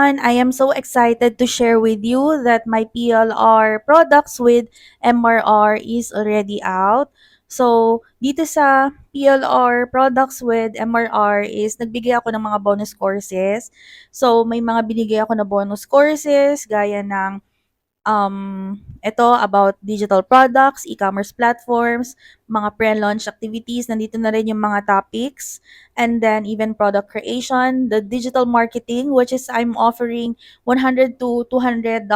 And I am so excited to share with you that my PLR products with MRR is already out. So, dito sa PLR products with MRR is nagbigay ako ng mga bonus courses. So, may mga binigay ako na bonus courses gaya ng ito about digital products, e-commerce platforms, mga pre-launch activities, nandito na rin yung mga topics, and then even product creation, the digital marketing, which is I'm offering $100 to $200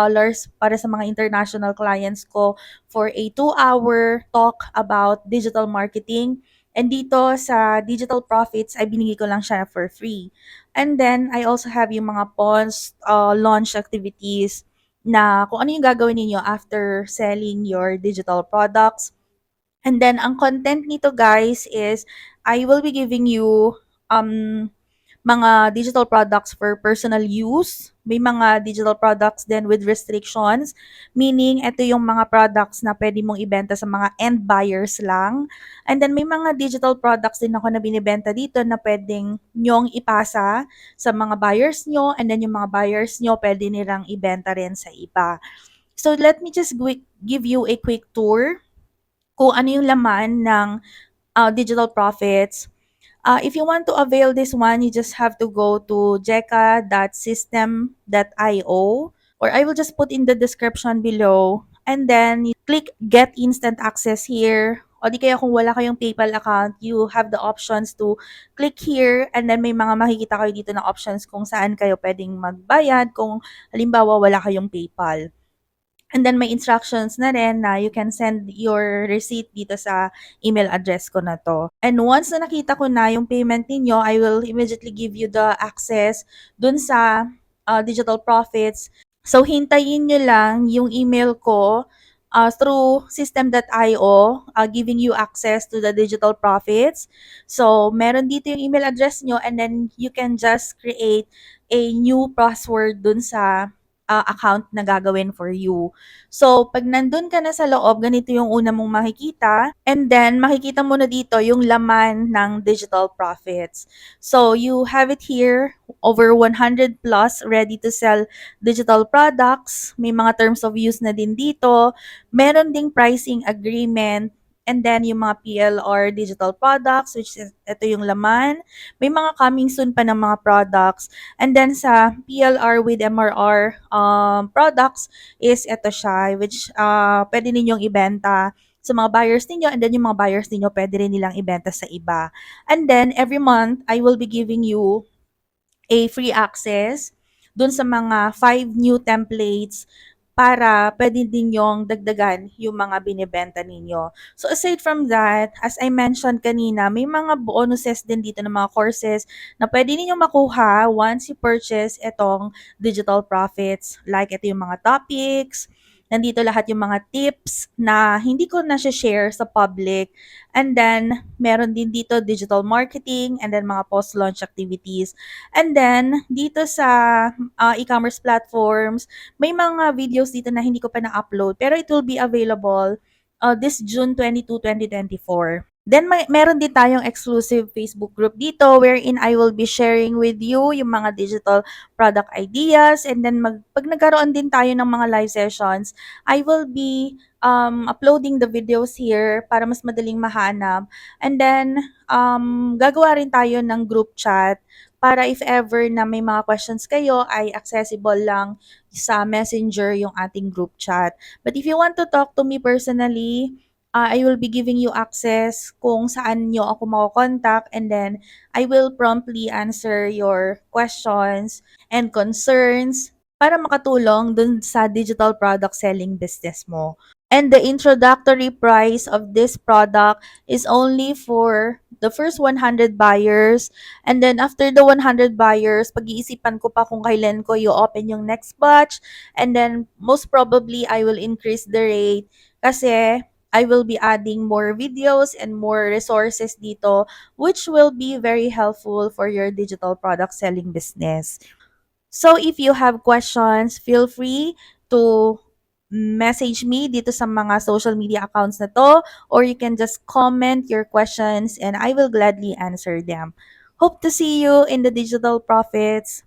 para sa mga international clients ko for a 2-hour talk about digital marketing. And dito sa Digital Profits, ay binigay ko lang siya for free. And then, I also have yung mga post-launch activities na kung ano yung gagawin ninyo after selling your digital products. And then, ang content nito guys is, I will be giving you mga digital products for personal use. May mga digital products din with restrictions, meaning ito yung mga products na pwede mong ibenta sa mga end buyers lang. And then may mga digital products din ako na binibenta dito na pwedeng nyong ipasa sa mga buyers nyo, and then yung mga buyers nyo pwede nilang ibenta rin sa iba. So let me just give you a quick tour kung ano yung laman ng digital profits. If you want to avail this one, you just have to go to jeka.system.io, or I will just put in the description below. And then you click get instant access here. O di kaya kung wala kayong PayPal account, you have the options to click here, and then may mga makikita kayo dito na options kung saan kayo pwedeng magbayad kung halimbawa wala kayong PayPal. And then may instructions na rin na you can send your receipt dito sa email address ko na to. And once na nakita ko na yung payment ninyo, I will immediately give you the access dun sa Digital Profits. So, hintayin nyo lang yung email ko through system.io, giving you access to the Digital Profits. So, meron dito yung email address nyo, and then you can just create a new password dun sa account na gagawin for you. So, pag nandun ka na sa loob, ganito yung una mong makikita. And then, makikita mo na dito yung laman ng Digital Profits. So, you have it here, over 100 plus ready to sell digital products. May mga terms of use na din dito. Meron ding pricing agreement. And then, yung mga PLR digital products, which is, ito yung laman. May mga coming soon pa ng mga products. And then sa PLR with MRR products is ito siya, which pwede ninyong ibenta sa mga buyers ninyo, and then yung mga buyers ninyo pwede rin nilang ibenta sa iba. And then every month, I will be giving you a free access dun sa mga 5 new templates para pwede din yung dagdagan yung mga binibenta ninyo. So aside from that, as I mentioned kanina, may mga bonuses din dito ng mga courses na pwede ninyong makuha once you purchase itong Digital Profits. Like ito yung mga topics, nandito lahat yung mga tips na hindi ko na share sa public. And then, meron din dito digital marketing, and then mga post-launch activities. And then, dito sa e-commerce platforms, may mga videos dito na hindi ko pa na-upload, pero it will be available this June 22, 2024. Then meron din tayong exclusive Facebook group dito wherein I will be sharing with you yung mga digital product ideas, and then pag nagkaroon din tayo ng mga live sessions, I will be uploading the videos here para mas madaling mahanap. And then gagawa rin tayo ng group chat para if ever na may mga questions kayo ay accessible lang sa Messenger yung ating group chat. But if you want to talk to me personally, I will be giving you access kung saan nyo ako makokontak, and then I will promptly answer your questions and concerns para makatulong dun sa digital product selling business mo. And the introductory price of this product is only for the first 100 buyers. And then after the 100 buyers, pag-iisipan ko pa kung kailan ko i-open yung next batch. And then most probably, I will increase the rate kasi I will be adding more videos and more resources dito, which will be very helpful for your digital product selling business. So if you have questions, feel free to message me dito sa mga social media accounts na to, or you can just comment your questions and I will gladly answer them. Hope to see you in the Digital Profits.